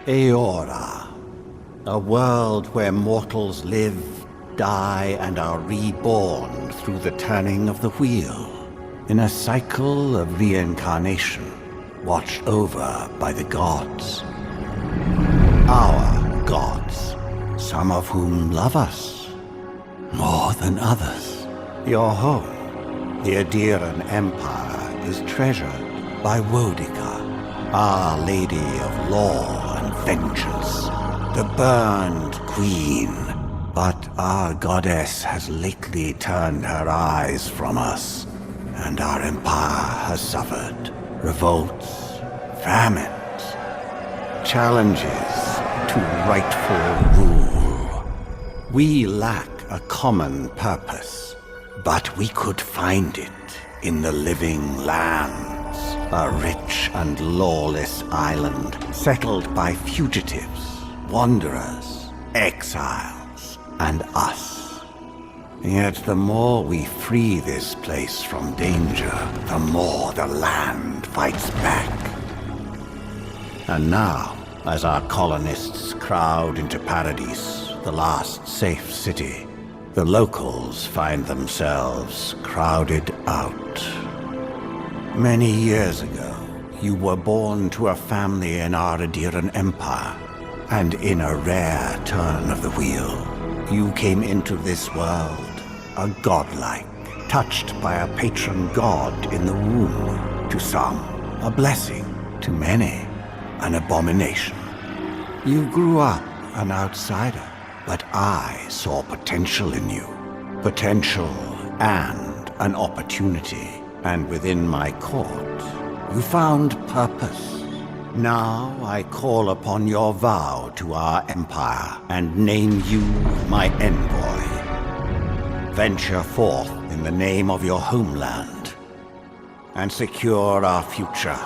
Eora, a world where mortals live, die, and are reborn through the turning of the wheel, in a cycle of reincarnation, watched over by the gods. Our gods, some of whom love us more than others. Your home, the Adiran Empire, is treasured by Wodica, Our Lady of Law and Vengeance, the Burned Queen. But our goddess has lately turned her eyes from us, and our empire has suffered revolts, famines, challenges to rightful rule. We lack a common purpose, but we could find it in the living lands, a rich and lawless island settled by fugitives, wanderers, exiles, and us. Yet the more we free this place from danger, the more the land fights back. And now, as our colonists crowd into Paradise, the last safe city, the locals find themselves crowded out. Many years ago, you were born to a family in our Adiran Empire, and in a rare turn of the wheel, you came into this world, a godlike, touched by a patron god in the womb. To some, a blessing. To many, an abomination. You grew up an outsider, but I saw potential in you. Potential and an opportunity. And within my court, you found purpose. Now I call upon your vow to our empire and name you my envoy. Venture forth in the name of your homeland and secure our future.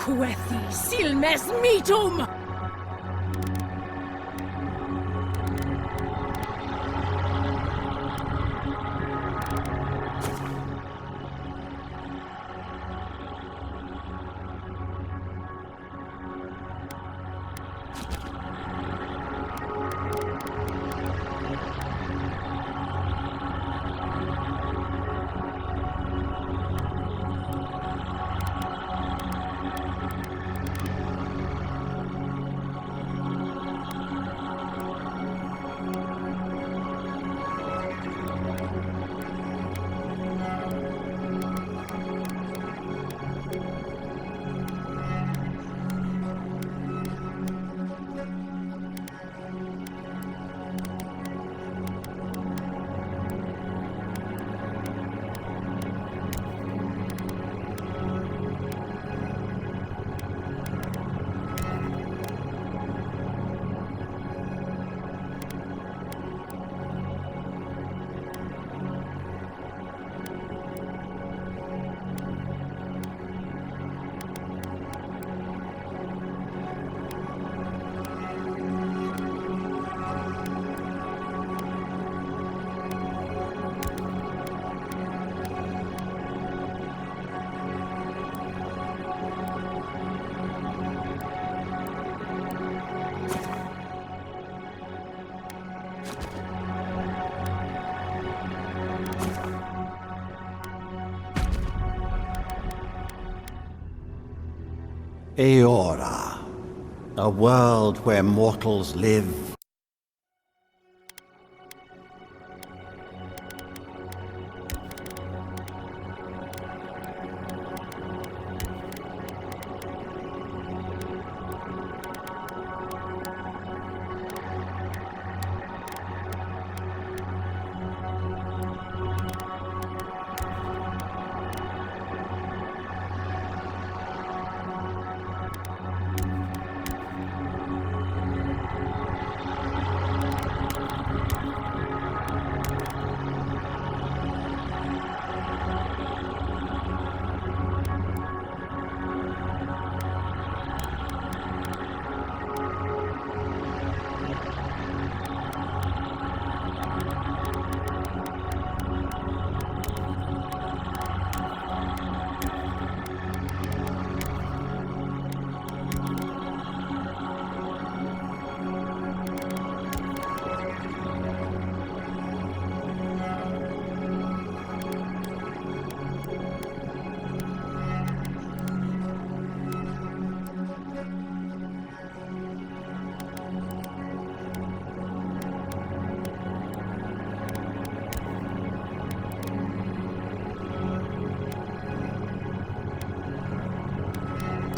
Quethi silmes mitum! Eora, a world where mortals live.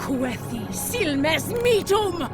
Quethi silmes mitum!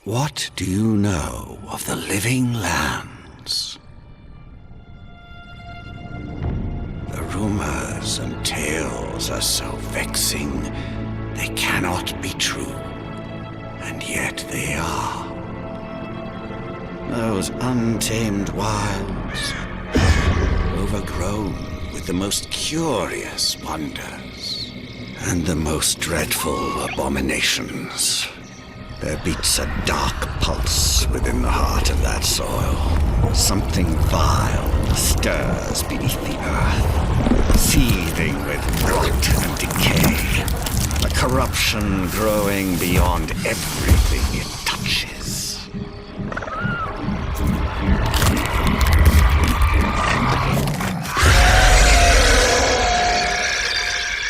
What do you know of the living lands? The rumors and tales are so vexing, they cannot be true, and yet they are. Those untamed wilds, overgrown with the most curious wonders and the most dreadful abominations. There beats a dark pulse within the heart of that soil. Something vile stirs beneath the earth, seething with rot and decay. A corruption growing beyond everything it touches.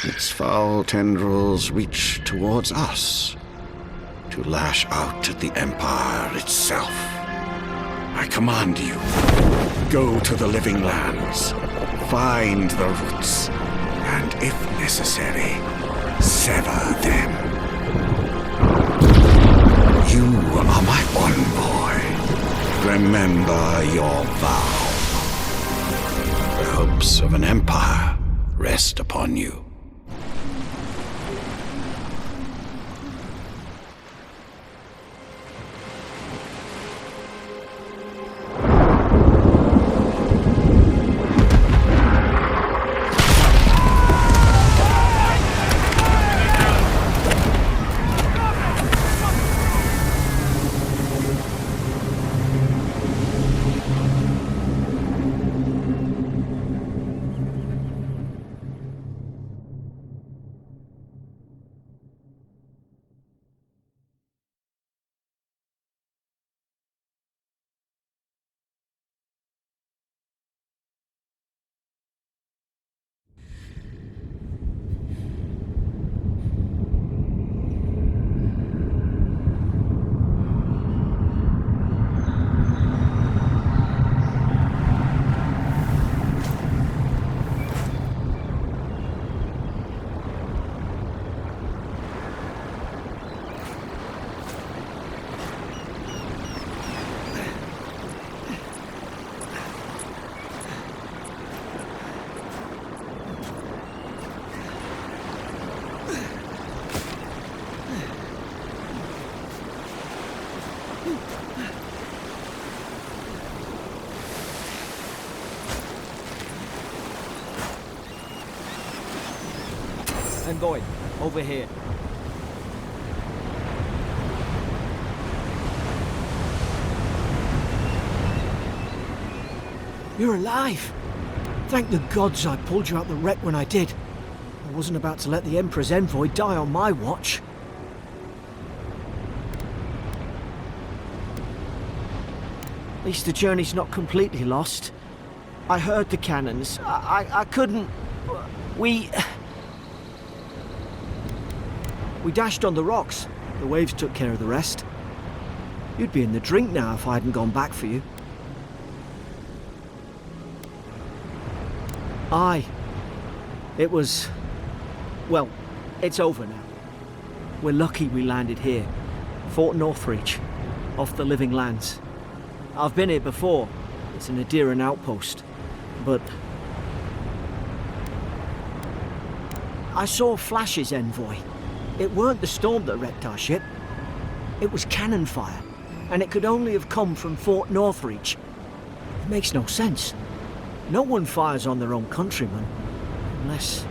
Its foul tendrils reach towards us, to lash out at the Empire itself. I command you, go to the living lands, find the roots, and if necessary, sever them. You are my envoy. Remember your vow. The hopes of an empire rest upon you. Envoy, over here. You're alive! Thank the gods I pulled you out the wreck when I did. I wasn't about to let the Emperor's envoy die on my watch. At least the journey's not completely lost. I heard the cannons. I couldn't... We dashed on the rocks. The waves took care of the rest. You'd be in the drink now if I hadn't gone back for you. Aye. It was... well, it's over now. We're lucky we landed here. Fort Northreach, off the living lands. I've been here before. It's an Adiran outpost. But... I saw flashes, Envoy. It weren't the storm that wrecked our ship. It was cannon fire, and it could only have come from Fort Northreach. It makes no sense. No one fires on their own countrymen, unless...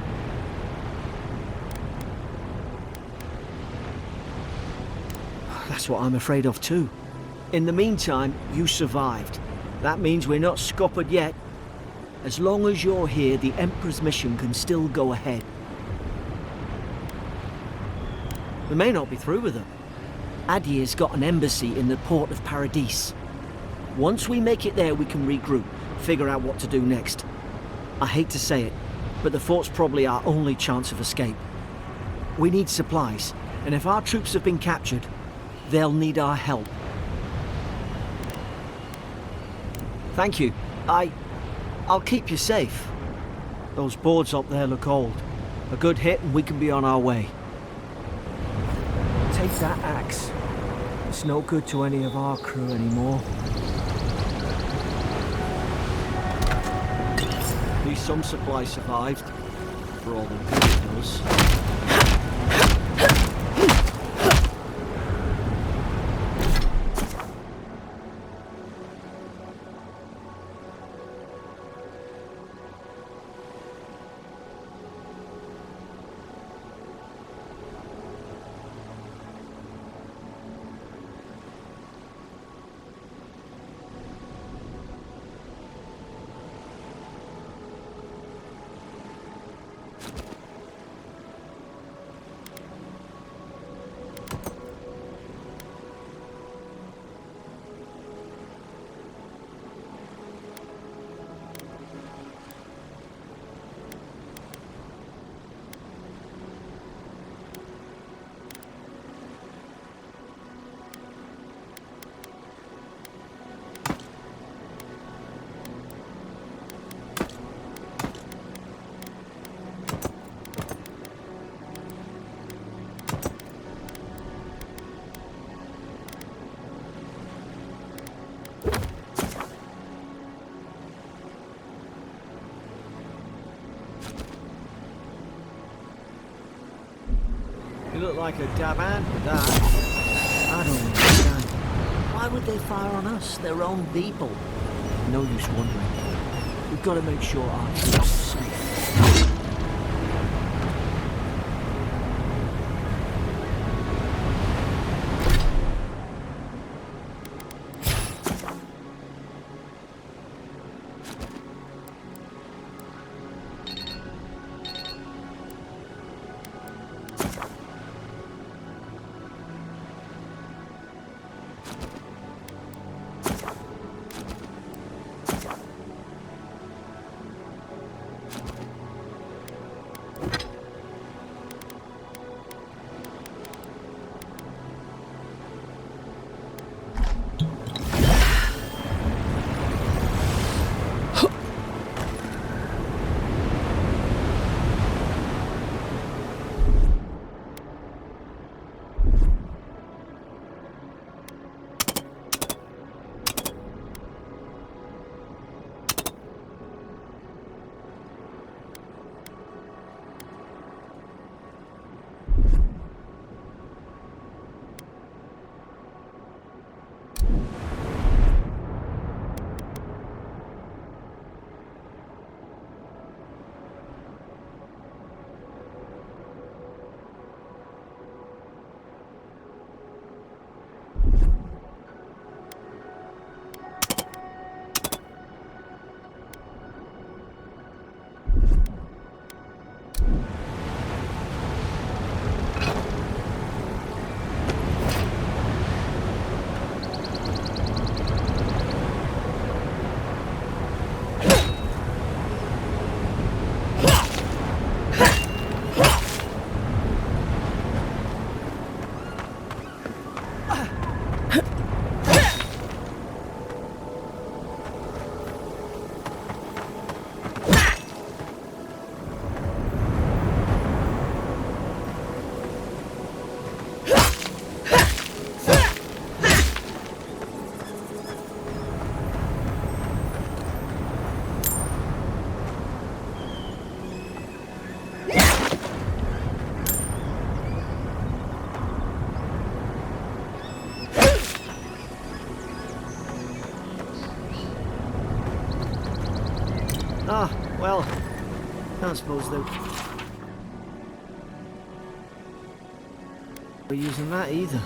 That's what I'm afraid of too. In the meantime, you survived. That means we're not scuppered yet. As long as you're here, the Emperor's mission can still go ahead. We may not be through with them. Adir's got an embassy in the port of Paradis. Once we make it there, we can regroup, figure out what to do next. I hate to say it, but the fort's probably our only chance of escape. We need supplies, and if our troops have been captured, they'll need our help. Thank you. I'll keep you safe. Those boards up there look old. A good hit and we can be on our way. Take that axe. It's no good to any of our crew anymore. At least some supplies survived. For all the good it does. look like a dab hand with that. I don't understand. Why would they fire on us, their own people? No use wondering. We've got to make sure our troops are safe. Well, can't suppose they were using that either.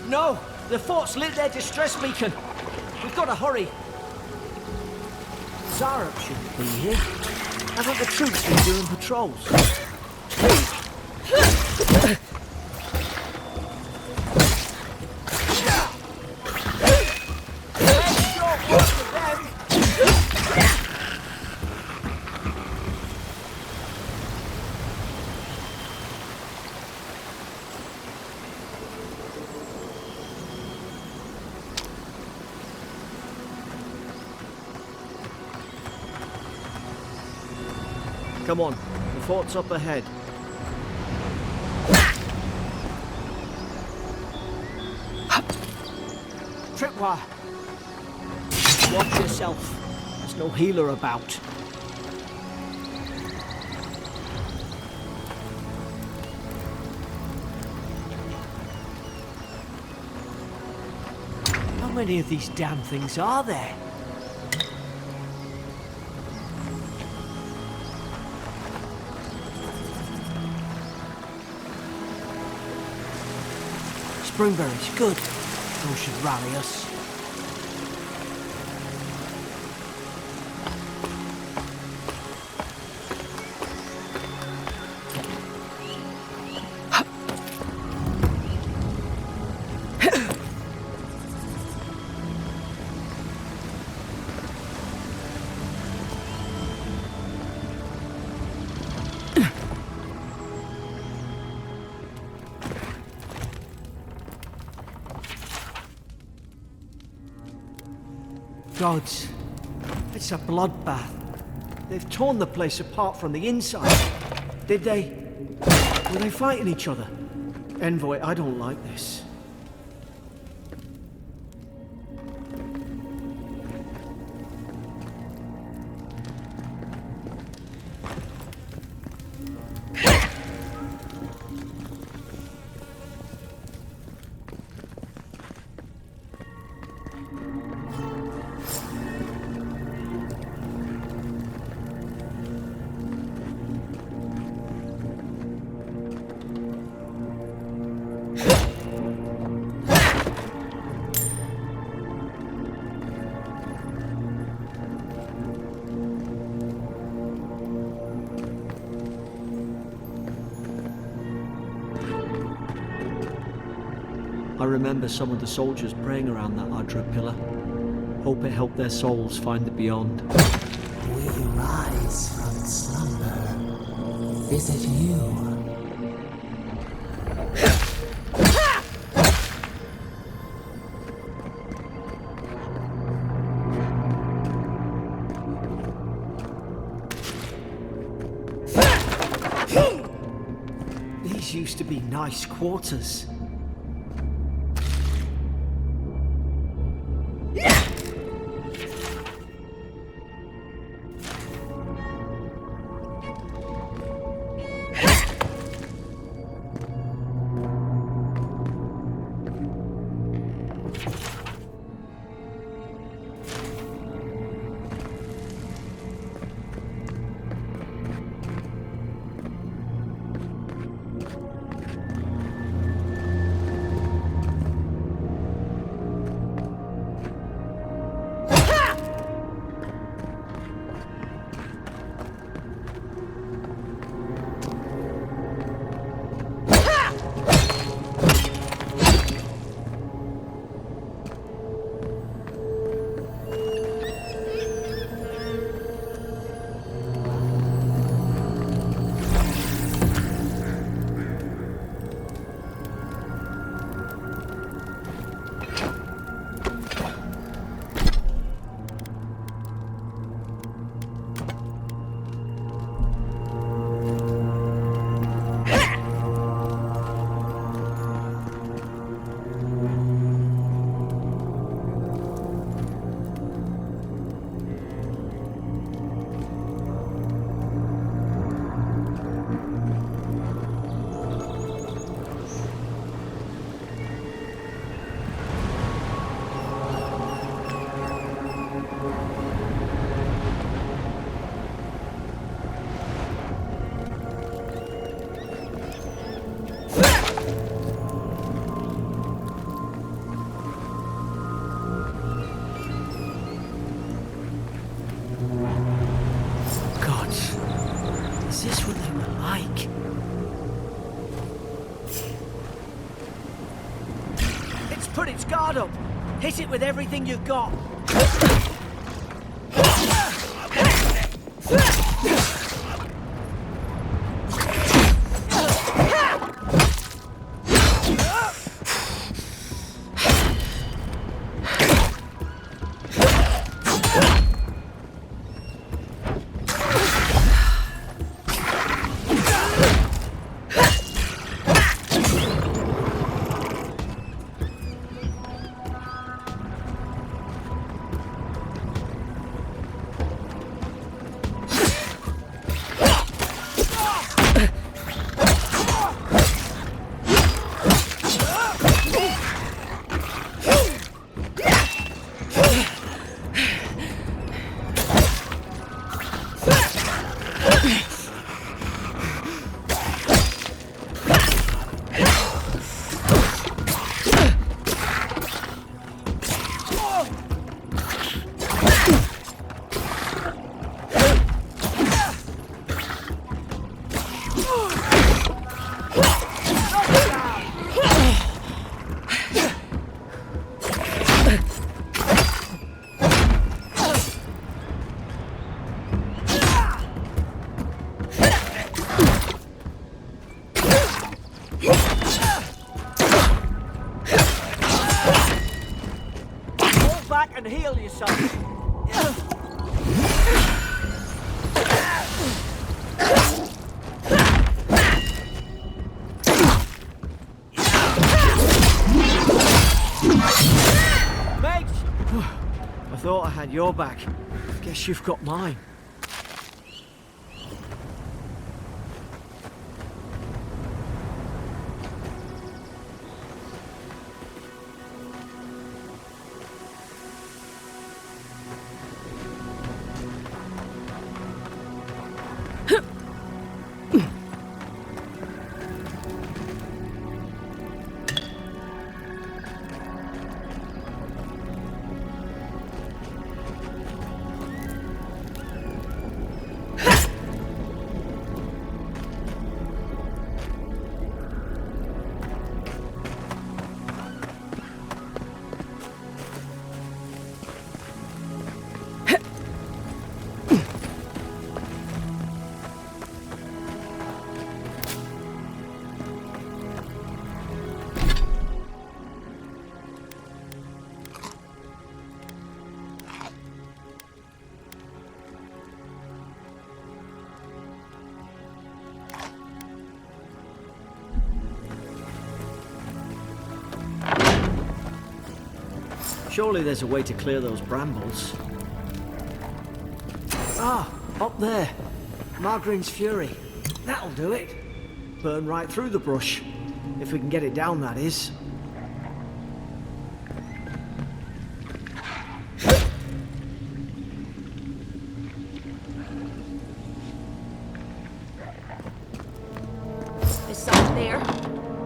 No! The fort's lit their distress beacon. We've got to hurry. Zara shouldn't be here. Haven't the troops been doing patrols? Come on, the fort's up ahead. Tripwire! Watch yourself. There's no healer about. How many of these damn things are there? Springberries, good. Those should rally us. Gods, it's a bloodbath. They've torn the place apart from the inside. Did they? Were they fighting each other? Envoy, I don't like this. I remember some of the soldiers praying around that Adra pillar. Hope it helped their souls find the beyond. We rise from slumber. Is it you? These used to be nice quarters. its guard up. Hit it with everything you've got. And heal yourself. Mate! I thought I had your back. Guess you've got mine. Surely there's a way to clear those brambles. Ah, up there. Margarine's Fury. That'll do it. Burn right through the brush. If we can get it down, that is. Is someone there?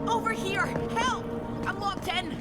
Over here! Help! I'm locked in!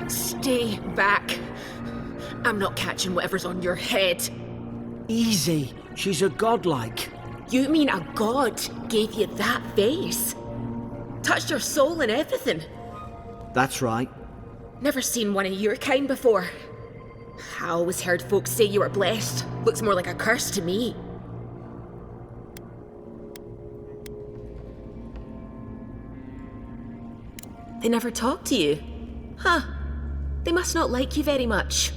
Stay back. I'm not catching whatever's on your head. Easy. She's a godlike. You mean a god gave you that face? Touched your soul and everything? That's right. Never seen one of your kind before. I always heard folks say you were blessed. Looks more like a curse to me. They never talk to you? Huh. They must not like you very much.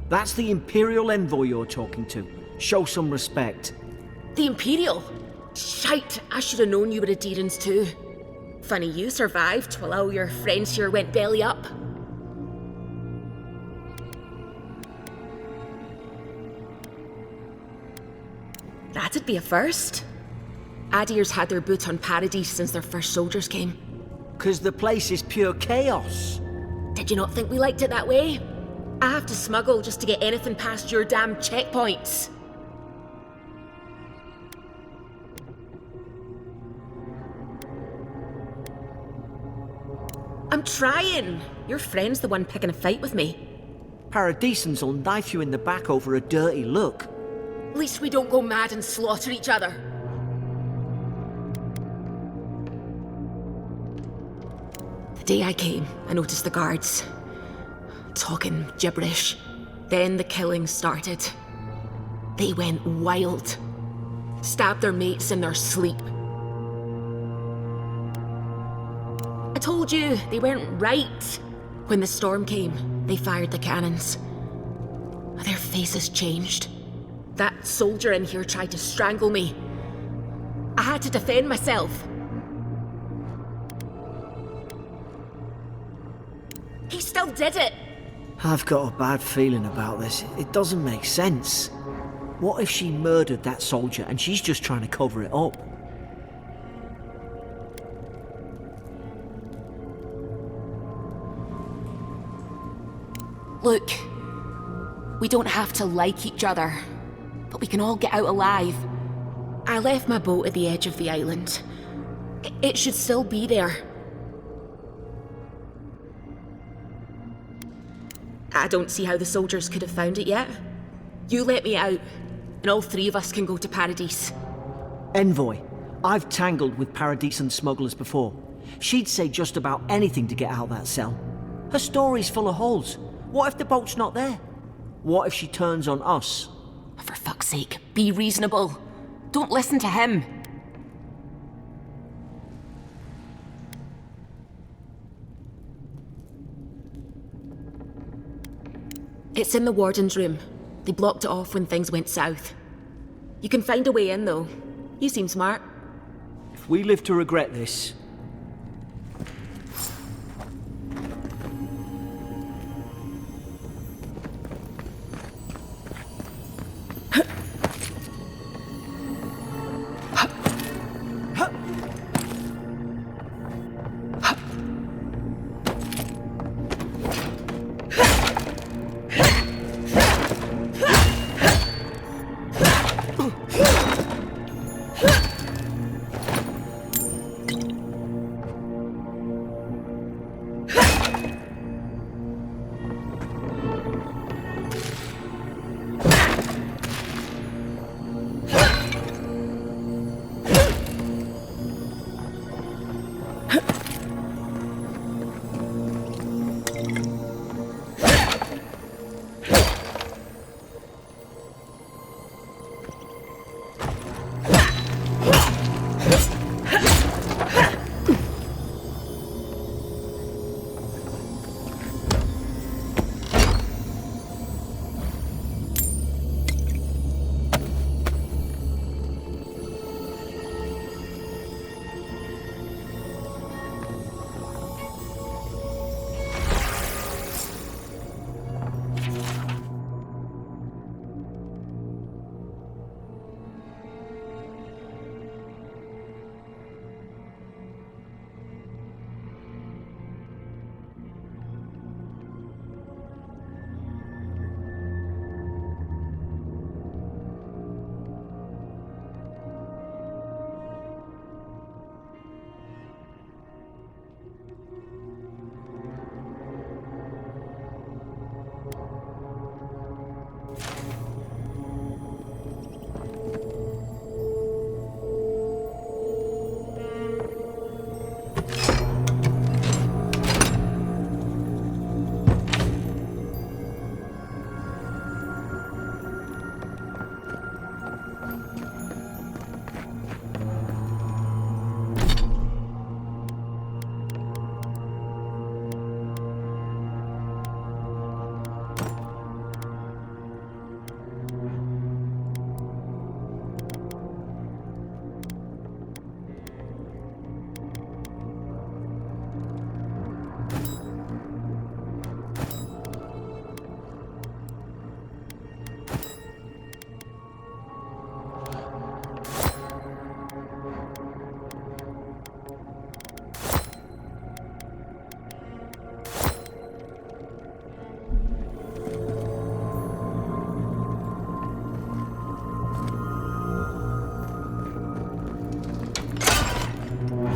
That's the Imperial envoy you're talking to. Show some respect. The Imperial? Shite, I should have known you were a Deerans too. Funny you survived while all your friends here went belly up. That'd be a first. Adir's had their boot on Paradise since their first soldiers came. 'Cause the place is pure chaos. Did you not think we liked it that way? I have to smuggle just to get anything past your damn checkpoints. I'm trying. Your friend's the one picking a fight with me. Paradisans will knife you in the back over a dirty look. At least we don't go mad and slaughter each other. The day I came, I noticed the guards talking gibberish. Then the killing started. They went wild. Stabbed their mates in their sleep. I told you, they weren't right. When the storm came, they fired the cannons. Their faces changed. That soldier in here tried to strangle me. I had to defend myself. He still did it. I've got a bad feeling about this. It doesn't make sense. What if she murdered that soldier and she's just trying to cover it up? Look, we don't have to like each other, but we can all get out alive. I left my boat at the edge of the island. It should still be there. I don't see how the soldiers could have found it yet. You let me out, and all three of us can go to Paradise. Envoy, I've tangled with Paradisan smugglers before. She'd say just about anything to get out of that cell. Her story's full of holes. What if the boat's not there? What if she turns on us? For fuck's sake, be reasonable. Don't listen to him. It's in the warden's room. They blocked it off when things went south. You can find a way in, though. You seem smart. If we live to regret this...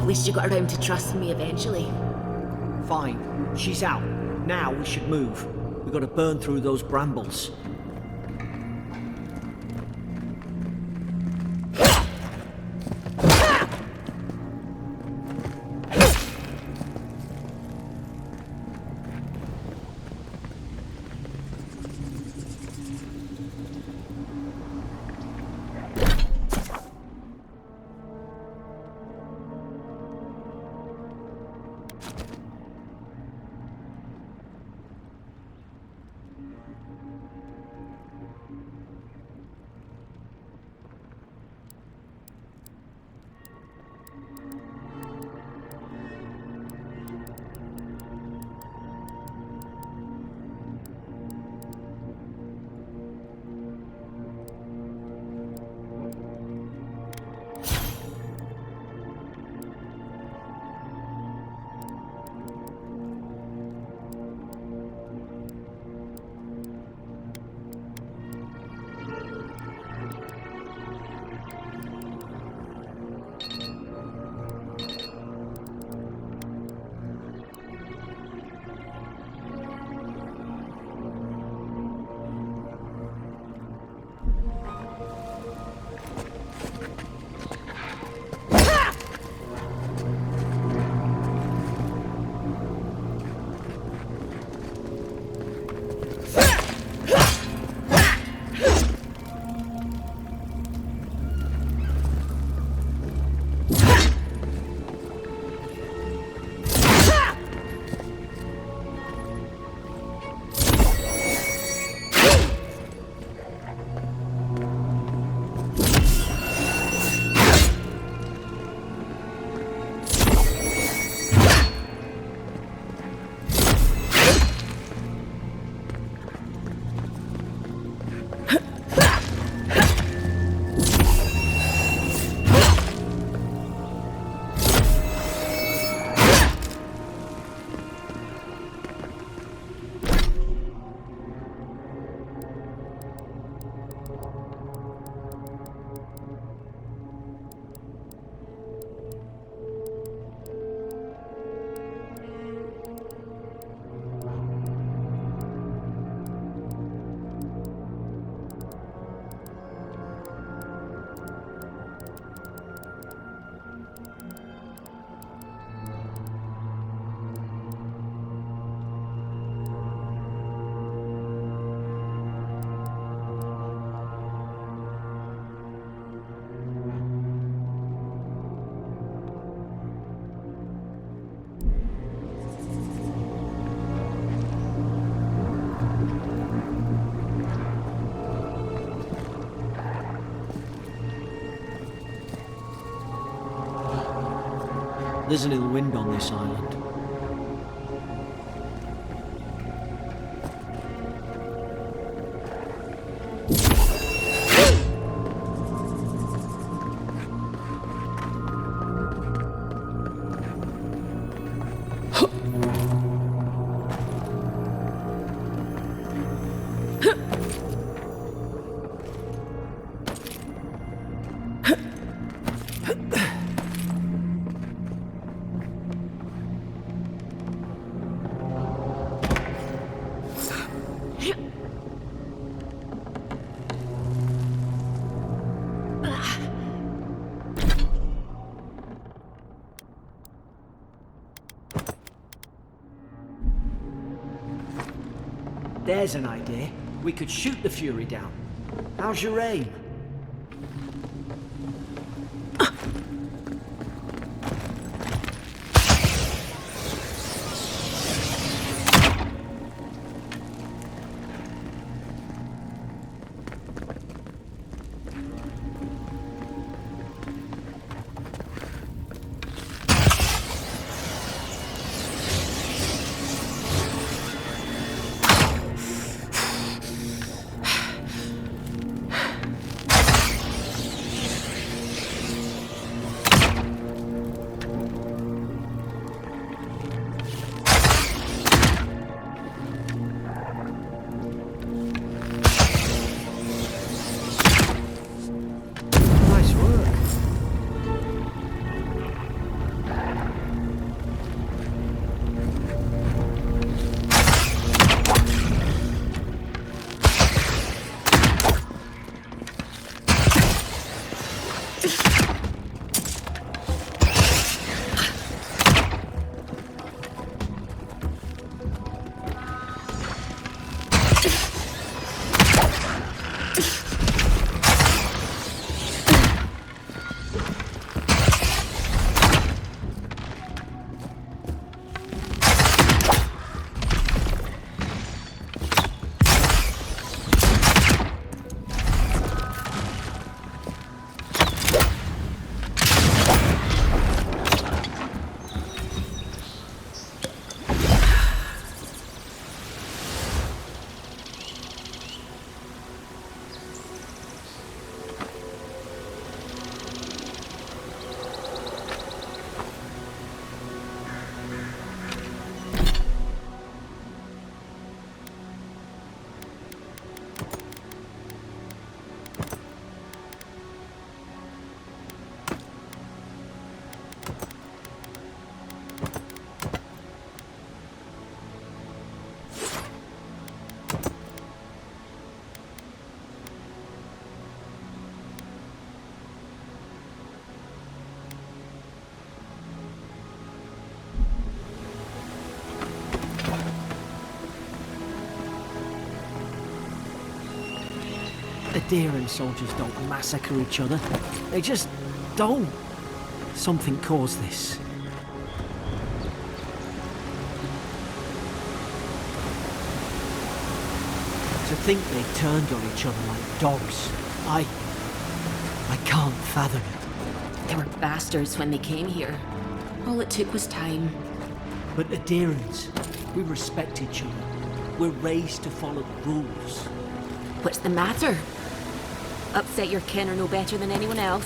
At least you got around to trusting me eventually. Fine. She's out. Now we should move. We gotta burn through those brambles. There's an ill wind on this island. There's an idea. We could shoot the Fury down. How's your aim? Adherent soldiers don't massacre each other. They just don't. Something caused this. To think they turned on each other like dogs. I can't fathom it. They were bastards when they came here. All it took was time. But adherents, we respect each other. We're raised to follow the rules. What's the matter? Upset your kin are no better than anyone else.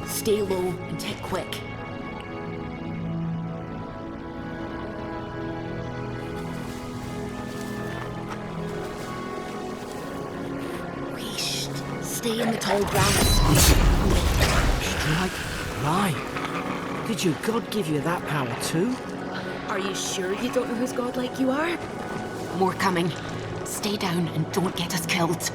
Stay low and take quick. Whoosh. Stay in the tall grass. Strike right. Did your god give you that power too? Are you sure you don't know who's godlike you are? More coming. Stay down and don't get us killed.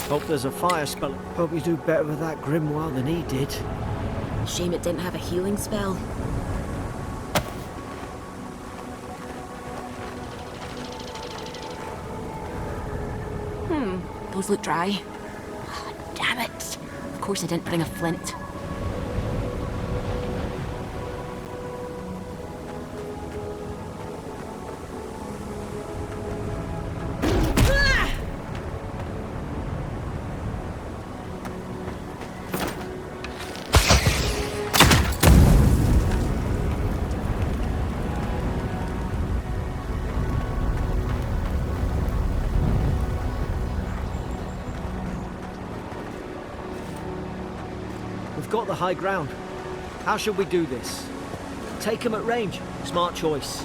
Hope there's a fire spell. Hope you do better with that grimoire than he did. Shame it didn't have a healing spell. Those look dry. Ah, damn it. Of course I didn't bring a flint. We've got the high ground. How should we do this? Take him at range. Smart choice.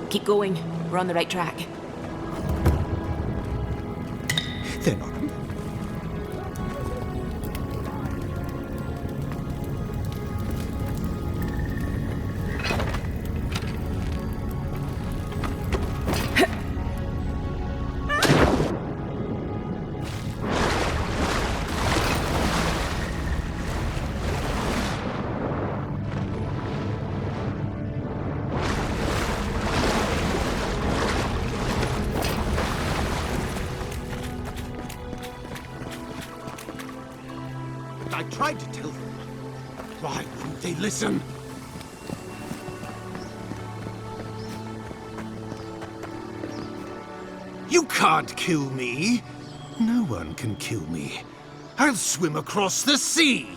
Keep going. We're on the right track. They're not. I tried to tell them. Why wouldn't they listen? You can't kill me. No one can kill me. I'll swim across the sea.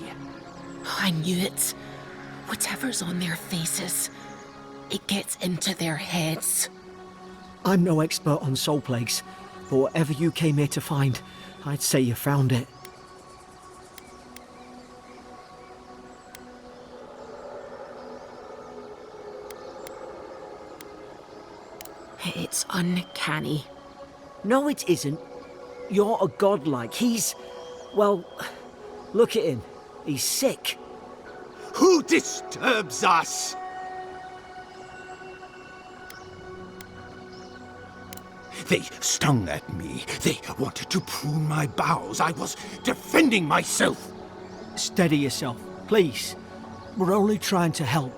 I knew it. Whatever's on their faces, it gets into their heads. I'm no expert on soul plagues, but whatever you came here to find, I'd say you found it. It's uncanny. No, it isn't. You're a godlike. He's... well, look at him. He's sick. Who disturbs us? They stung at me. They wanted to prune my boughs. I was defending myself. Steady yourself, please. We're only trying to help.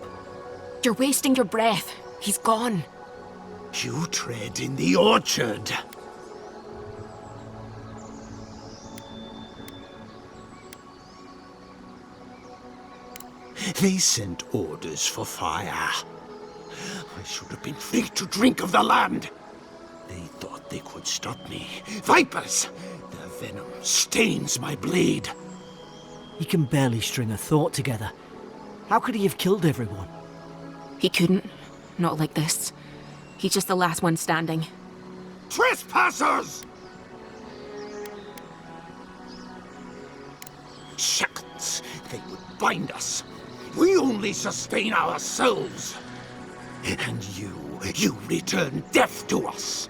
You're wasting your breath. He's gone. You tread in the orchard. They sent orders for fire. I should have been free to drink of the land. They thought they could stop me. Vipers! Their venom stains my blade. He can barely string a thought together. How could he have killed everyone? He couldn't. Not like this. He's just the last one standing. Trespassers! Shackles! They would bind us. We only sustain ourselves. And you return death to us.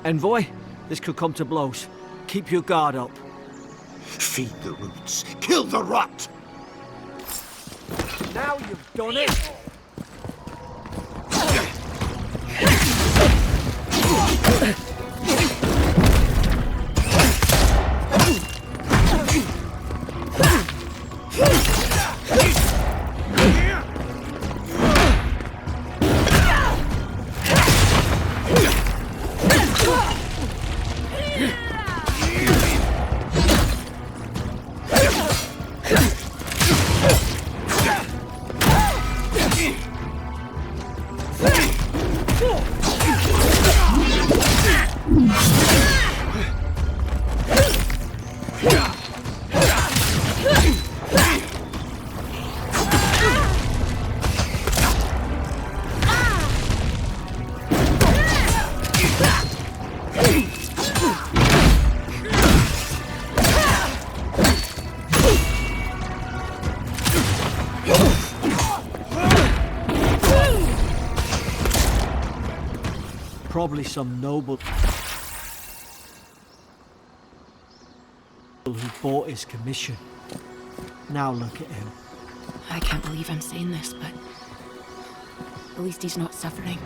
Envoy, this could come to blows. Keep your guard up. Feed the roots, kill the rot! Now you've done it! Probably some noble who bought his commission. Now look at him. I can't believe I'm saying this, but at least he's not suffering.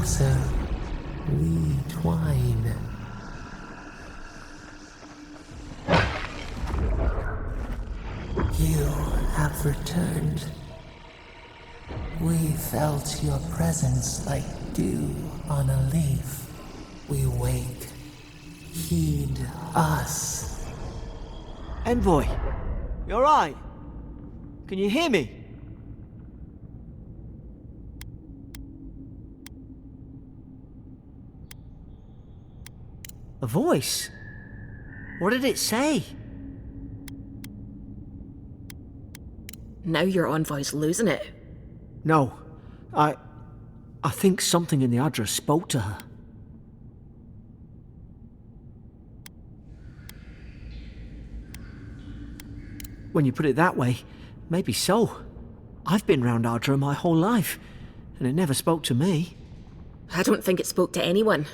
closer, we twine. You have returned. We felt your presence like dew on a leaf. We wake. Heed us. Envoy, you alright? Can you hear me? A voice? What did it say? Now your envoy's losing it. No, I think something in the address spoke to her. When you put it that way, maybe so. I've been round Ardra my whole life, and it never spoke to me. I don't think it spoke to anyone.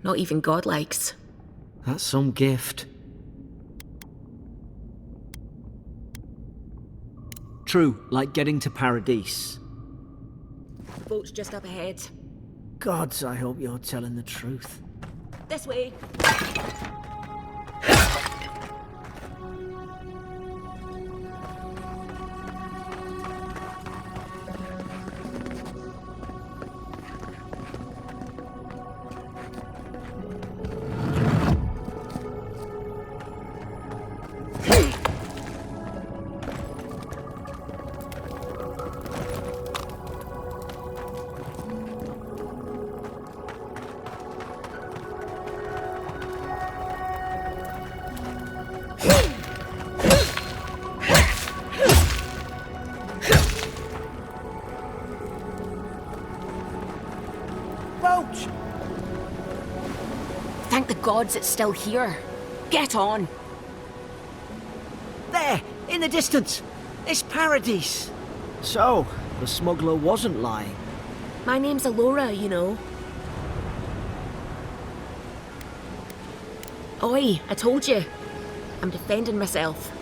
Not even godlikes. That's some gift. True, like getting to Paradise. The boat's just up ahead. Gods, I hope you're telling the truth. This way. Boat! Thank the gods it's still here. Get on. There, in the distance. It's Paradise. So, the smuggler wasn't lying. My name's Alora, you know. Oi, I told you. I'm defending myself.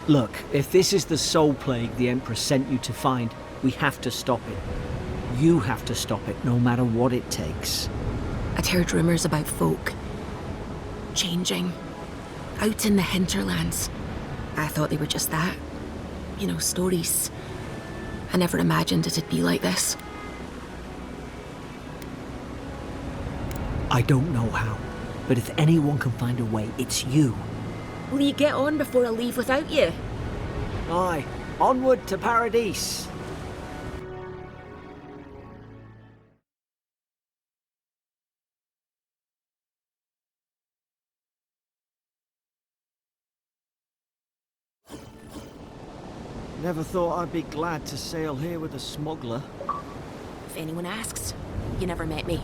Look, if this is the soul plague the Empress sent you to find, we have to stop it. You have to stop it, no matter what it takes. I'd heard rumours about folk changing out in the hinterlands. I thought they were just that. You know, stories. I never imagined it'd be like this. I don't know how, but if anyone can find a way, it's you. Will you get on before I leave without you? Aye, onward to Paradise. Never thought I'd be glad to sail here with a smuggler. If anyone asks, you never met me.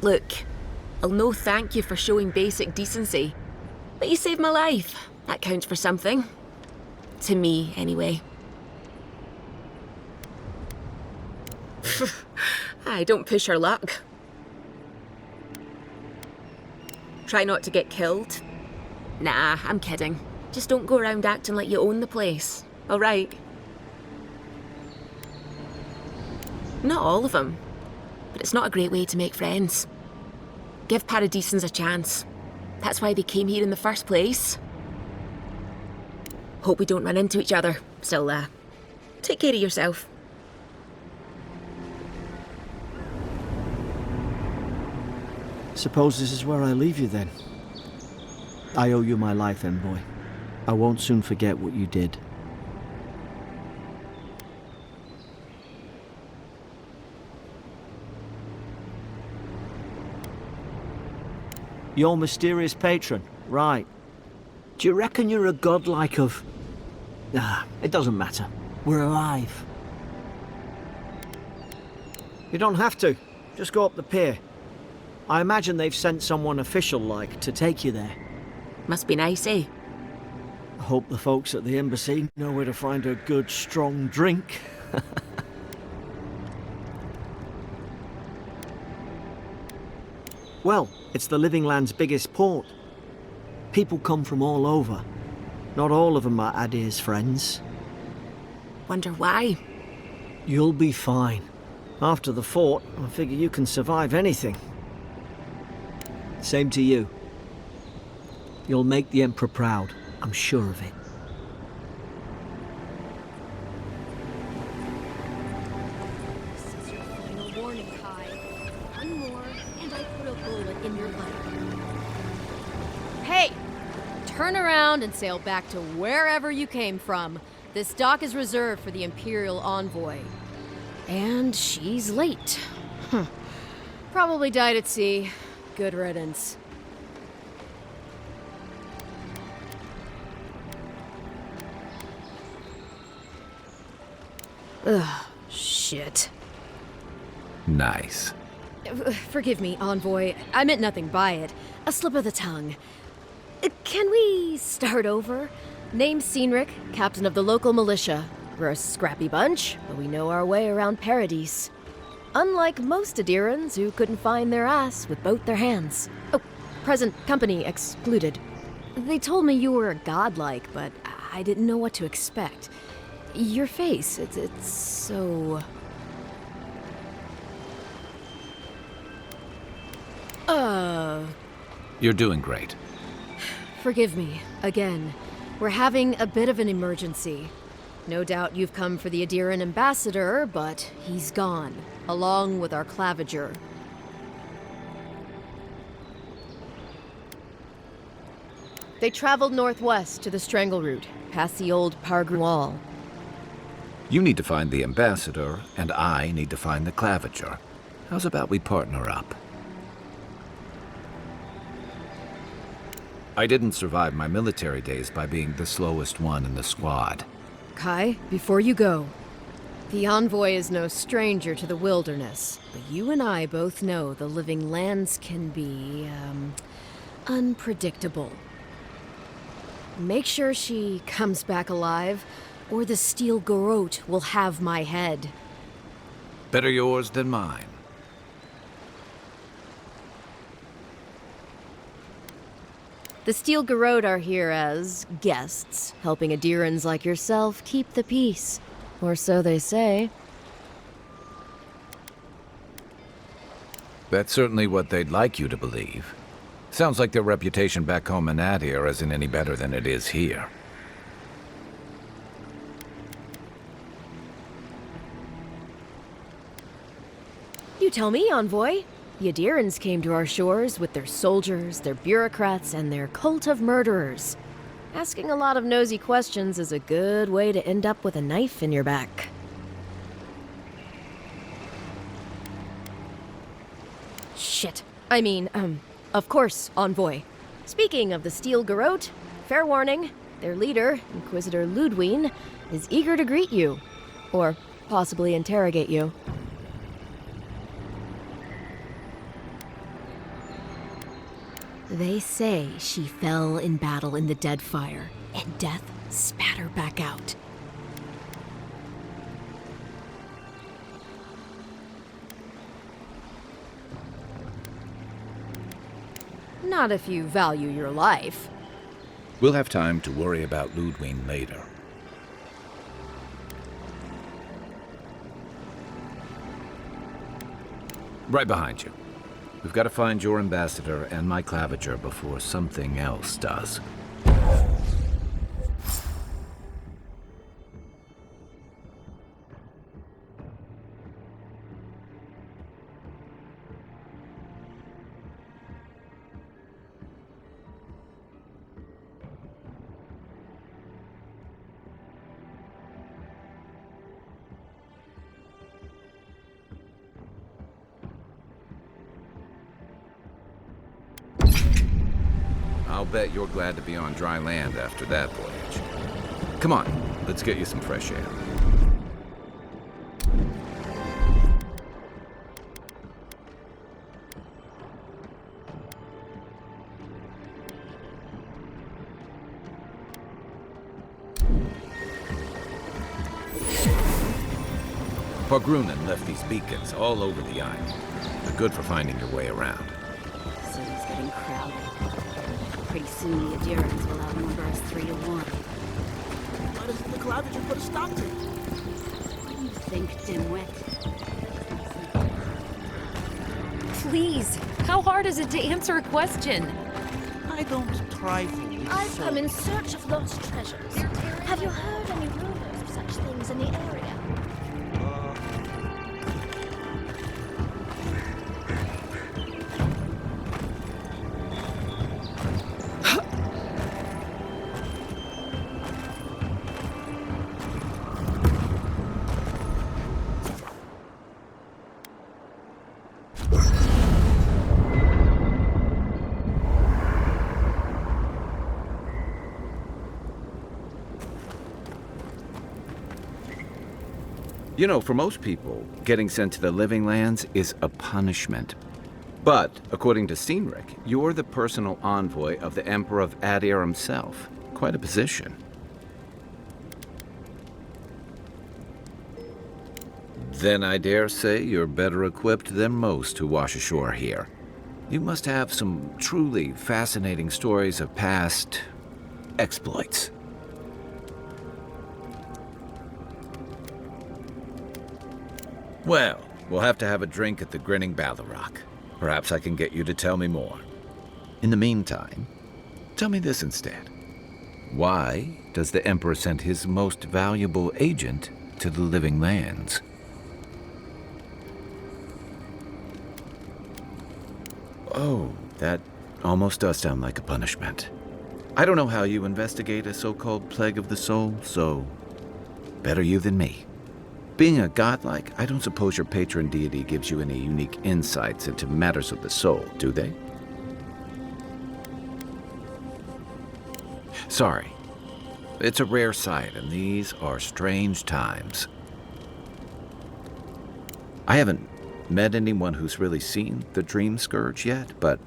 Look, I'll no thank you for showing basic decency, but you saved my life. That counts for something. To me, anyway. I don't push her luck. Try not to get killed. Nah, I'm kidding. Just don't go around acting like you own the place, alright? Not all of them, but it's not a great way to make friends. Give Paradisans a chance. That's why they came here in the first place. Hope we don't run into each other. Still, take care of yourself. Suppose this is where I leave you then. I owe you my life, Envoy. I won't soon forget what you did. Your mysterious patron, right. Do you reckon you're a godlike of... it doesn't matter. We're alive. You don't have to. Just go up the pier. I imagine they've sent someone official-like to take you there. Must be nice, eh? I hope the folks at the embassy know where to find a good, strong drink. Well, it's the Living Land's biggest port. People come from all over. Not all of them are Adir's friends. Wonder why? You'll be fine. After the fort, I figure you can survive anything. Same to you. You'll make the Emperor proud, I'm sure of it. This is your final warning, Kai. One more, and I put a bullet in your leg. Hey! Turn around and sail back to wherever you came from. This dock is reserved for the Imperial envoy. And she's late. Probably died at sea. Good riddance. Ugh, shit. Nice. Forgive me, envoy. I meant nothing by it. A slip of the tongue. Can we start over? Name's Cynric, captain of the local militia. We're a scrappy bunch, but we know our way around Paradise. Unlike most Adirans who couldn't find their ass with both their hands. Oh, present company excluded. They told me you were godlike, but I didn't know what to expect. Your face, it's so... You're doing great. Forgive me, again. We're having a bit of an emergency. No doubt you've come for the Adiran ambassador, but he's gone, along with our claviger. They traveled northwest to the Strangle Route, past the old Pargru Wall. You need to find the ambassador, and I need to find the claviger. How's about we partner up? I didn't survive my military days by being the slowest one in the squad. Kai, before you go, the envoy is no stranger to the wilderness, but you and I both know the living lands can be, unpredictable. Make sure she comes back alive, or the steel garrote will have my head. Better yours than mine. The Steel Garrote are here as guests, helping Adirans like yourself keep the peace. Or so they say. That's certainly what they'd like you to believe. Sounds like their reputation back home in Adir isn't any better than it is here. You tell me, envoy. The Adirans came to our shores with their soldiers, their bureaucrats, and their cult of murderers. Asking a lot of nosy questions is a good way to end up with a knife in your back. Shit. I mean, of course, envoy. Speaking of the Steel Garrote, fair warning, their leader, Inquisitor Ludwine, is eager to greet you. Or possibly interrogate you. They say she fell in battle in the Deadfire, and death spat her back out. Not if you value your life. We'll have time to worry about Ludwine later. Right behind you. We've got to find your ambassador and my claviger before something else does. I'll bet you're glad to be on dry land after that voyage. Come on, let's get you some fresh air. Pargrunen left these beacons all over the island. They're good for finding your way around. City's getting crowded. Pretty soon the Adirans will outnumber us 3 to 1. Why doesn't the claviger put a stop to it? What do you think, dimwit? Please, how hard is it to answer a question? I don't trifle with I've soul. come in search of lost treasures. Have you heard any rumors of such things in the area? You know, for most people, getting sent to the Living Lands is a punishment. But, according to Cynric, you're the personal envoy of the Emperor of Adir himself. Quite a position. Then I dare say you're better equipped than most who wash ashore here. You must have some truly fascinating stories of past exploits. Well, we'll have to have a drink at the Grinning Ballarrock. Perhaps I can get you to tell me more. In the meantime, tell me this instead. Why does the Emperor send his most valuable agent to the Living Lands? Oh, that almost does sound like a punishment. I don't know how you investigate a so-called plague of the soul, so better you than me. Being a godlike, I don't suppose your patron deity gives you any unique insights into matters of the soul, do they? Sorry. It's a rare sight, and these are strange times. I haven't met anyone who's really seen the Dream Scourge yet, but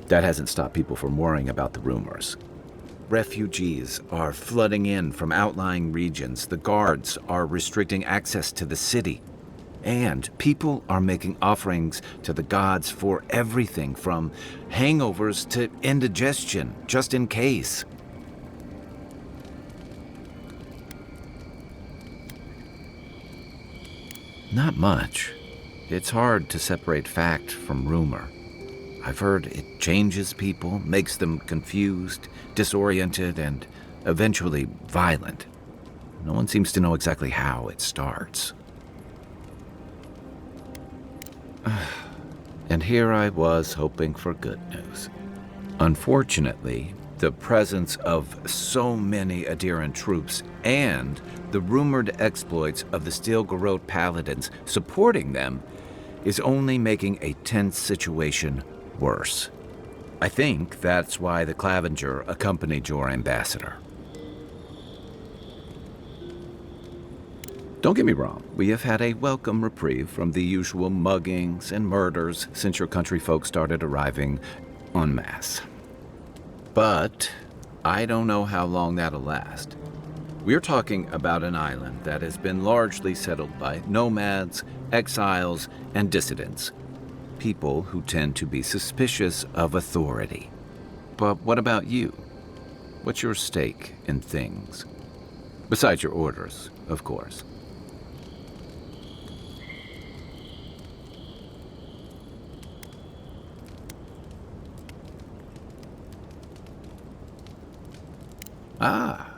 that hasn't stopped people from worrying about the rumors. Refugees are flooding in from outlying regions. The guards are restricting access to the city. And people are making offerings to the gods for everything from hangovers to indigestion, just in case. Not much. It's hard to separate fact from rumor. I've heard it changes people, makes them confused, disoriented, and eventually violent. No one seems to know exactly how it starts. And here I was hoping for good news. Unfortunately, the presence of so many Adiran troops and the rumored exploits of the Steel Garrote paladins supporting them is only making a tense situation worse. I think that's why the Clavenger accompanied your ambassador. Don't get me wrong, we have had a welcome reprieve from the usual muggings and murders since your country folk started arriving en masse. But I don't know how long that'll last. We're talking about an island that has been largely settled by nomads, exiles, and dissidents. People who tend to be suspicious of authority. But what about you? What's your stake in things? Besides your orders, of course. Ah,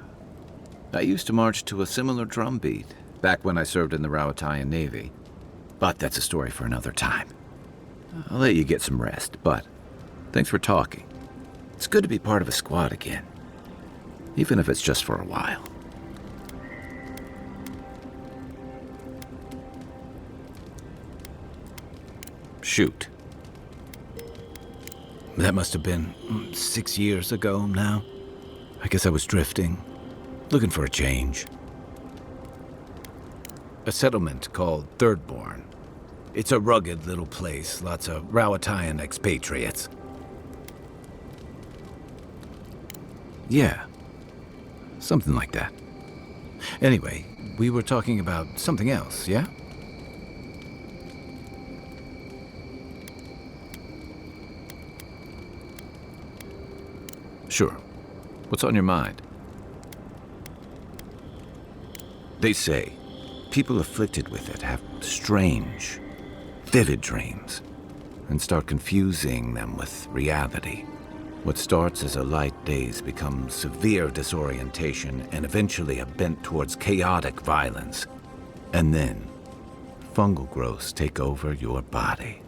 I used to march to a similar drumbeat back when I served in the Rawatayan Navy. But that's a story for another time. I'll let you get some rest, but thanks for talking. It's good to be part of a squad again, even if it's just for a while. Shoot. That must have been 6 years ago now. I guess I was drifting, looking for a change. A settlement called Thirdborn. It's a rugged little place, lots of Rawatayan expatriates. Yeah, something like that. Anyway, we were talking about something else, yeah? Sure. What's on your mind? They say People afflicted with it have strange, vivid dreams and start confusing them with reality. What starts as a light daze becomes severe disorientation and eventually a bent towards chaotic violence. And then, fungal growths take over your body.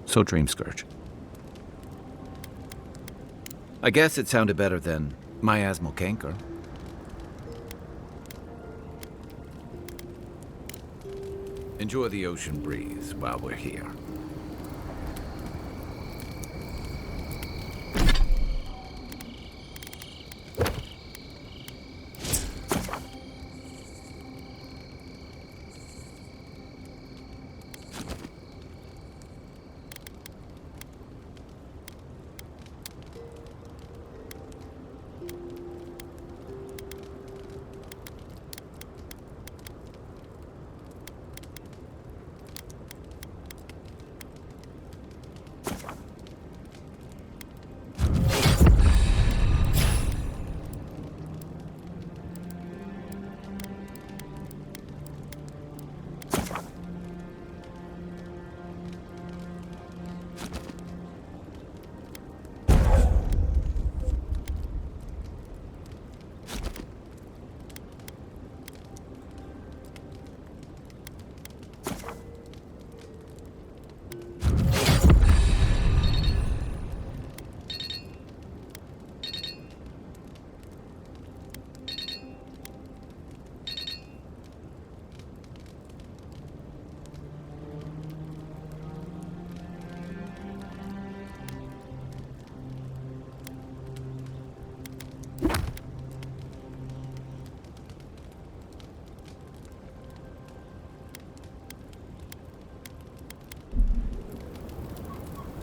So Dream Scourge. I guess it sounded better than miasmal canker. Enjoy the ocean breeze while we're here.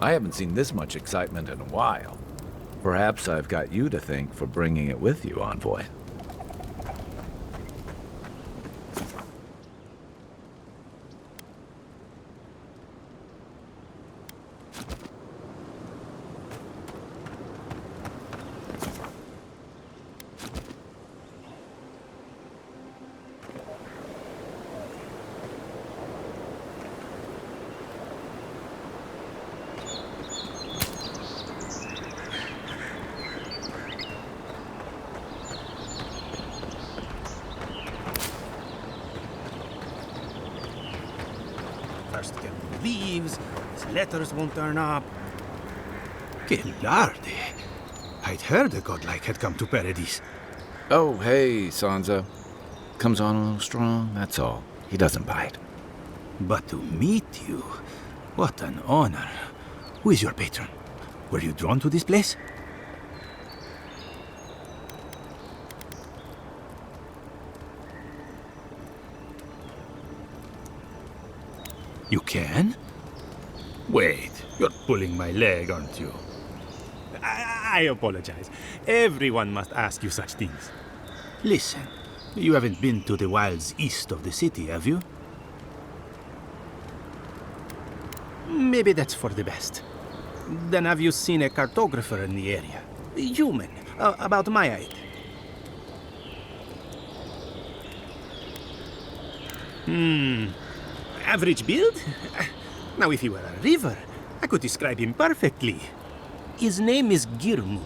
I haven't seen this much excitement in a while. Perhaps I've got you to thank for bringing it with you, Envoy. First get the leaves, his letters won't turn up. Que larde! I'd heard a godlike had come to Paradise. Oh, hey, Sansa. Comes on a little strong, that's all. He doesn't bite. But to meet you, what an honor. Who is your patron? Were you drawn to this place? You can? Wait, you're pulling my leg, aren't you? I apologize. Everyone must ask you such things. Listen, you haven't been to the wilds east of the city, have you? Maybe that's for the best. Then have you seen a cartographer in the area? Human, about my height. Average build? Now, if he were a river, I could describe him perfectly. His name is Girmund.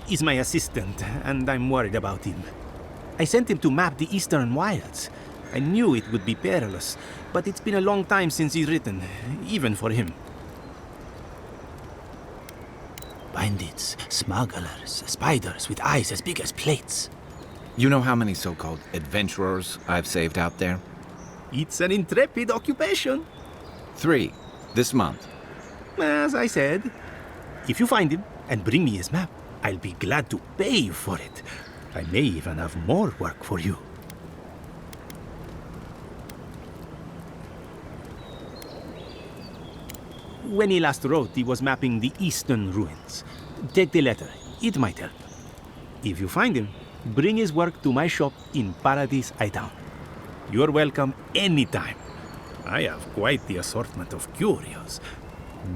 He's my assistant, and I'm worried about him. I sent him to map the eastern wilds. I knew it would be perilous, but it's been a long time since he's written, even for him. Bandits, smugglers, spiders with eyes as big as plates. You know how many so-called adventurers I've saved out there? It's an intrepid occupation. 3, this month. As I said, if you find him and bring me his map, I'll be glad to pay you for it. I may even have more work for you. When he last wrote, he was mapping the eastern ruins. Take the letter. It might help. If you find him, bring his work to my shop in Paradise Town. You're welcome anytime. I have quite the assortment of curios.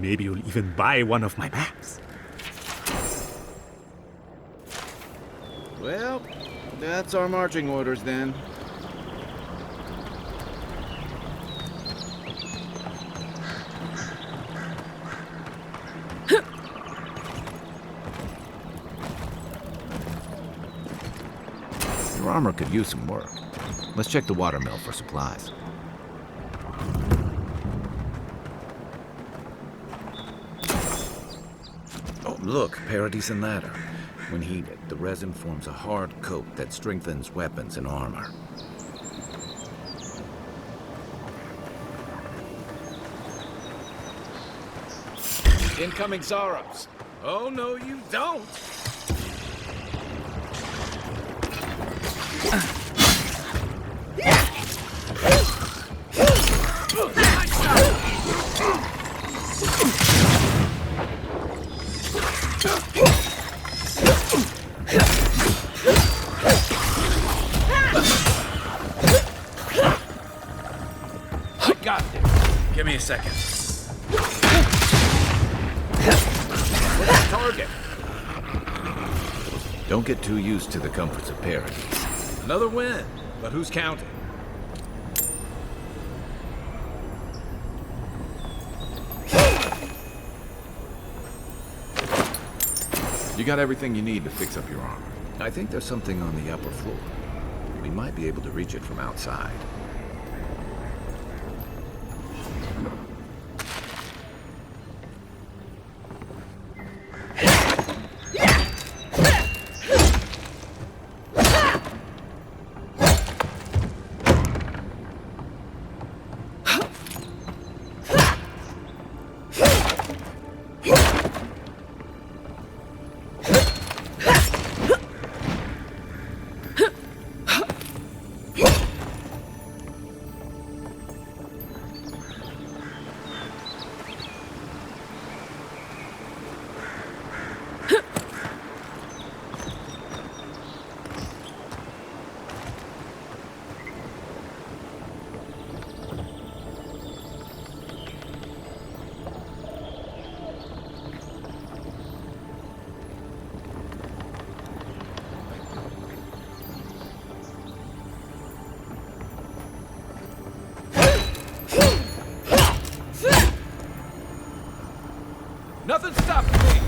Maybe you'll even buy one of my maps. Well, that's our marching orders then. armor could use some work. Let's check the watermill for supplies. Oh, look, Paradise ladder. When heated, the resin forms a hard coat that strengthens weapons and armor. Incoming Zaros. Oh, no, you don't. I got this. Give me a second. Target. Don't get too used to the comforts of Paradise. Another win, but who's counting? You got everything you need to fix up your armor. I think there's something on the upper floor. We might be able to reach it from outside. Nothing stopping me.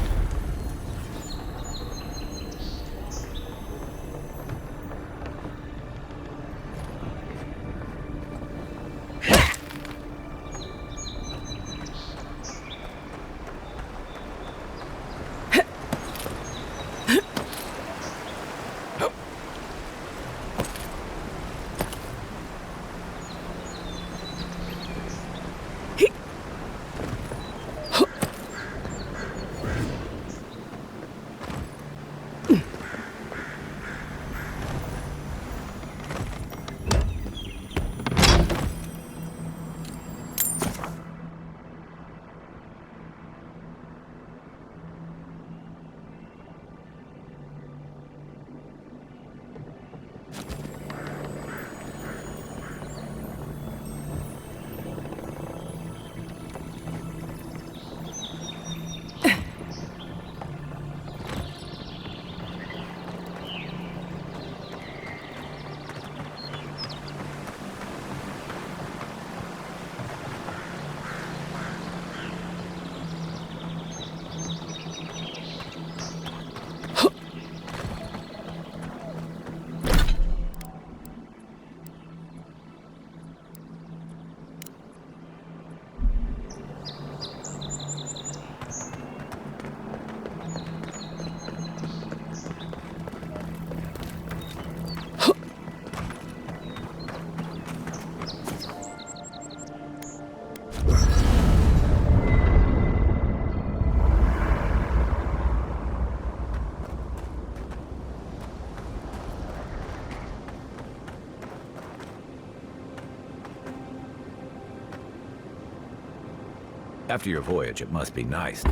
After your voyage, it must be nice.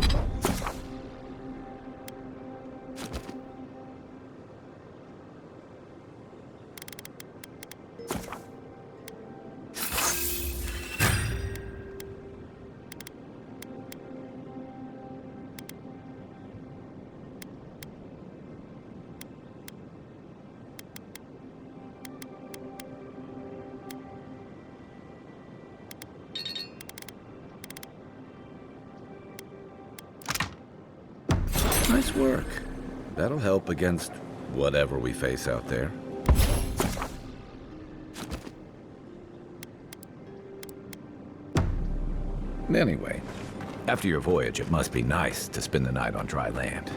Nice work. That'll help against whatever we face out there. Anyway, after your voyage, it must be nice to spend the night on dry land.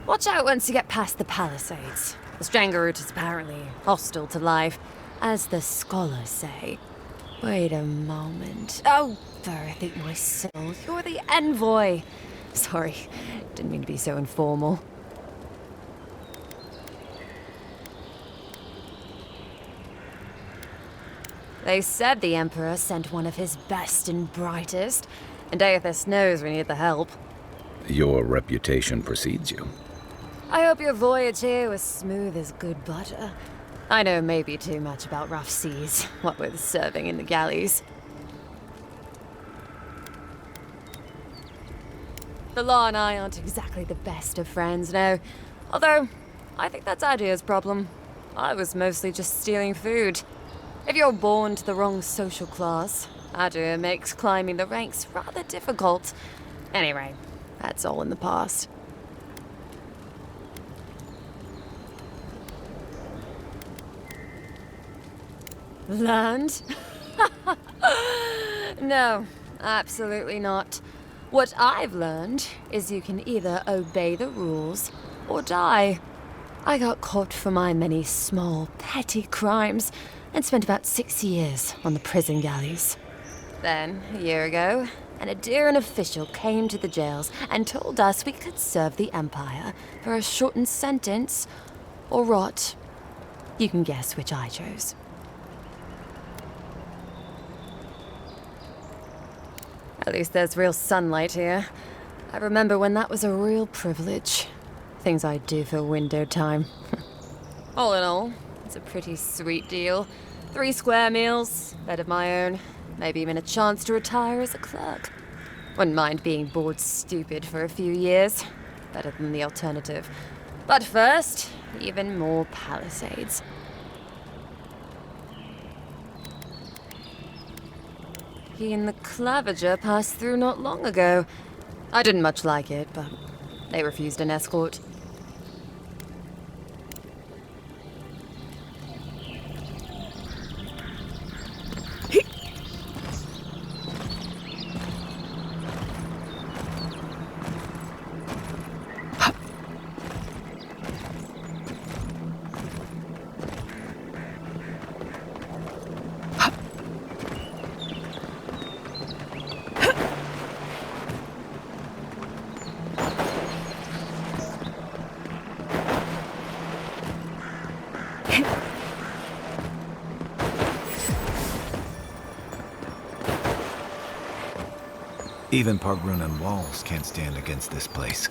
Watch out once you get past the palisades. The Stranger route is apparently hostile to life, as the scholars say. Wait a moment. Oh, Verith, eat my soul. You're the envoy. Sorry, didn't mean to be so informal. They said the Emperor sent one of his best and brightest, and Aethys knows we need the help. Your reputation precedes you. I hope your voyage here was smooth as good butter. I know maybe too much about rough seas, what with serving in the galleys. The law and I aren't exactly the best of friends now. Although, I think that's Adia's problem. I was mostly just stealing food. If you're born to the wrong social class, Adia makes climbing the ranks rather difficult. Anyway, that's all in the past. Land? No, absolutely not. What I've learned is you can either obey the rules or die. I got caught for my many small, petty crimes and spent about 6 years on the prison galleys. Then, a year ago, an Adiran official came to the jails and told us we could serve the Empire for a shortened sentence or rot. You can guess which I chose. At least there's real sunlight here. I remember when that was a real privilege. Things I'd do for window time. All in all, it's a pretty sweet deal. 3 square meals, bed of my own, maybe even a chance to retire as a clerk. Wouldn't mind being bored stupid for a few years. Better than the alternative. But first, even more palisades. He and the Clavager passed through not long ago. I didn't much like it, but they refused an escort. Even Pargrunan walls can't stand against this place.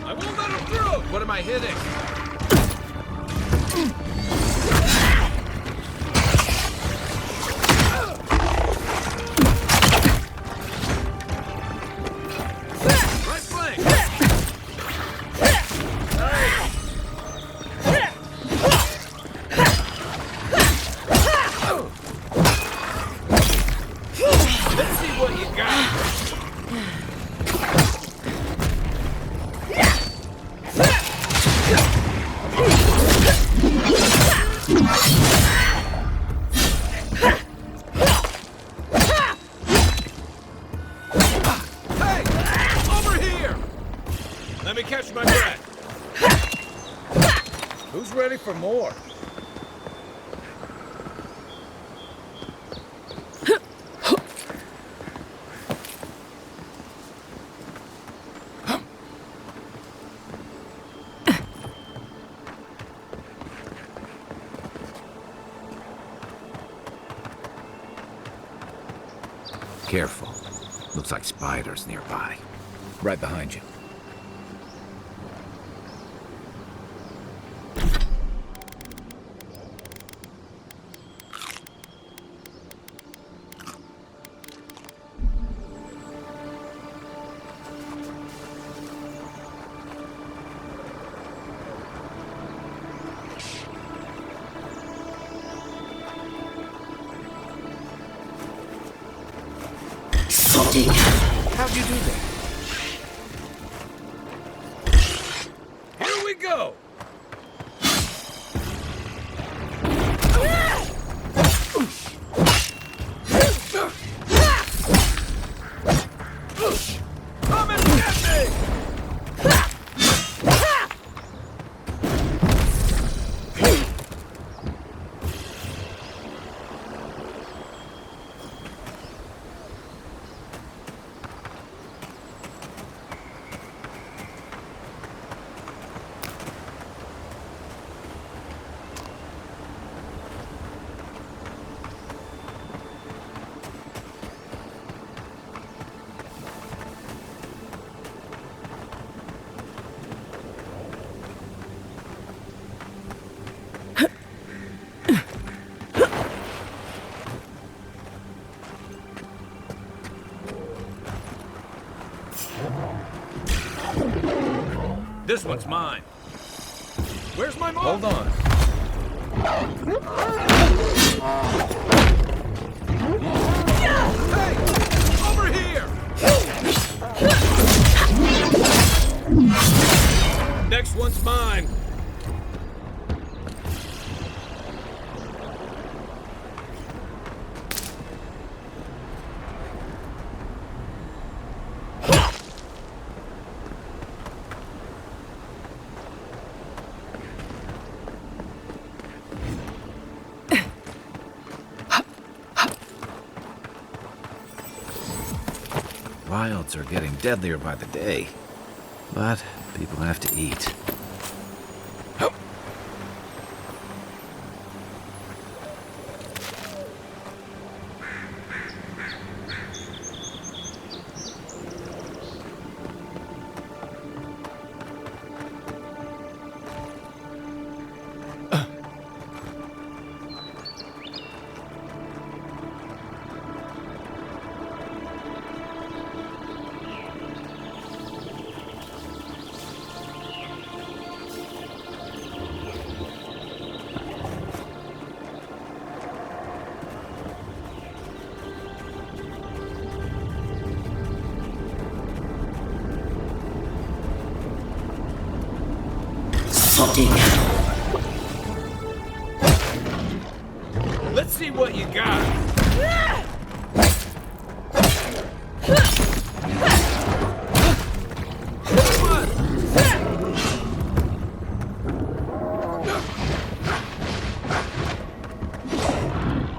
I won't let him through! What am I hitting? Let me catch my breath. Who's ready for more? Careful. Looks like spiders nearby. Right behind you. Footing. How'd you do that? Here we go! Come and get me! This one's mine. Where's my mom? Hold on. Hey! Over here! Next one's mine. Wilds are getting deadlier by the day, but people have to eat. Let's see what you got.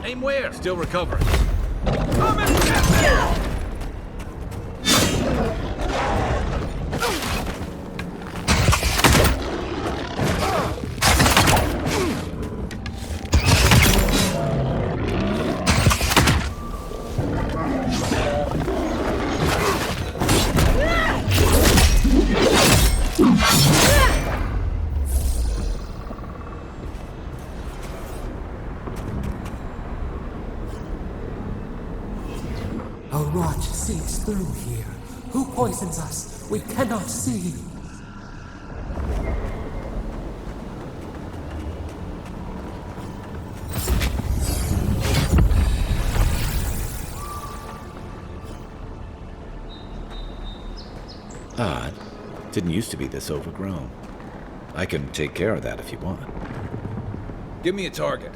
Aim where? Still recovering. Come and get me! A rot seeps through here. Who poisons us? We cannot see. Odd. Didn't used to be this overgrown. I can take care of that if you want. Give me a target.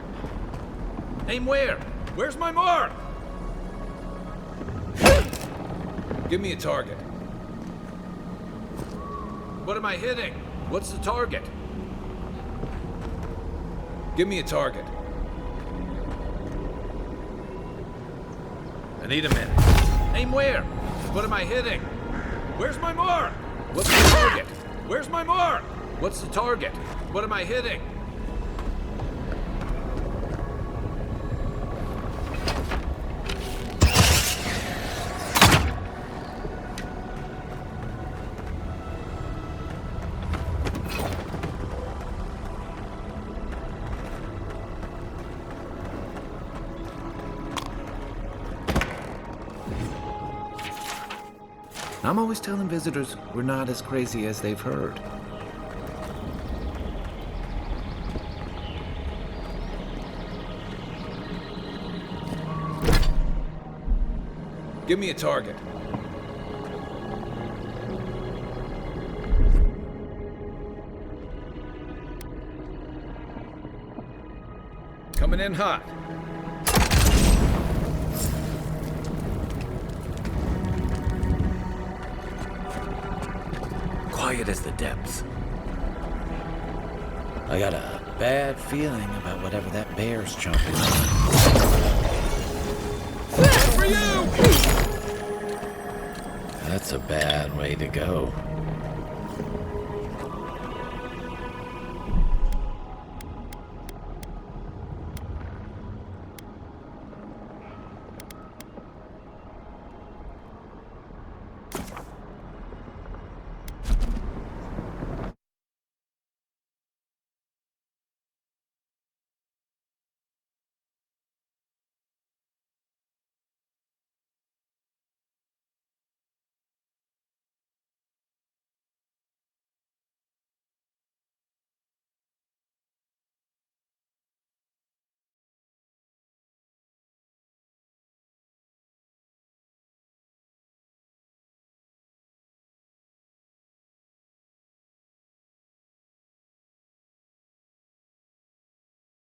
Aim where? Where's my mark? Give me a target. What am I hitting? What's the target? Give me a target. I need a minute. Aim where? What am I hitting? Where's my mark? What's the target? Where's my mark? What's the target? What am I hitting? I'm always telling visitors we're not as crazy as they've heard. Give me a target. Coming in hot. Quiet as the depths. I got a bad feeling about whatever that bear's chomping on. For you! That's a bad way to go.